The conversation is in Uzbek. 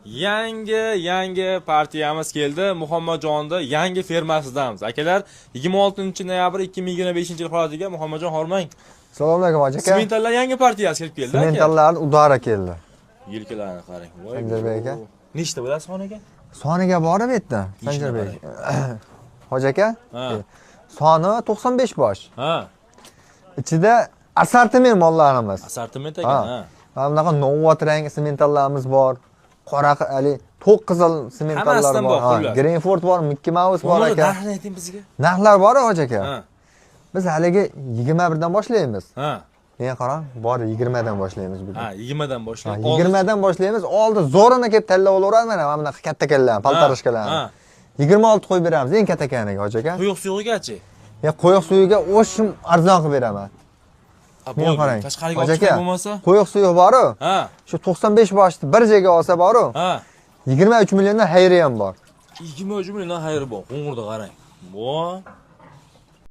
Yangi partiyamiz keldi. Muhammadjonda yangi fermasidamiz. Akalar, 26-noyabr 2025-yil qoladigan Muhammadjon hormang. Assalomu alaykum aka. Simentallar yangi partiyasi kelib keldi aka. Simentallar udara keldi. Yelkalarni qarang. Sanjarbek aka. Nechta bo'ladi soniga? Soniga borib yerda. Sanjarbek. Hoji aka? Ha. Soni 95 bosh. Ha. Ichida assortiment mollarimiz. Assortiment ekan, ha. Mana bunaqa novot rang simentallarimiz bor. Qora ali, to'q qizil simentallar bor. Greenford bor, Mickey Mouse bor aka. Narxni ayting bizga. Narxlar bor hoji aka. Ha. Biz haligi 21 dan boshlaymiz. Ha. Men qarang, bor 20 dan boshlaymiz biz. Ha, 20 dan boshlaymiz. 20 dan boshlaymiz. Oldi zo'rini kelib tanlab olaveradi mana bunaqa katta kellarni, paltarishkalarni. 26 qo'yib beramiz, eng katta kaniga hoji aka. Quyuq suyugigachi? Quyuq suyiga o'shim arzon qilib beraman. Men qarang. Tashqariga olib chiqib bo'lmasa? Quyuq suyi bor-ku. Ha. Shu 95 boshni bir joyga olsa bor-ku. Ha. 23 milliondan xayri ham bor. 23 milliondan xayri bor. Qo'ng'irda qarang. Bu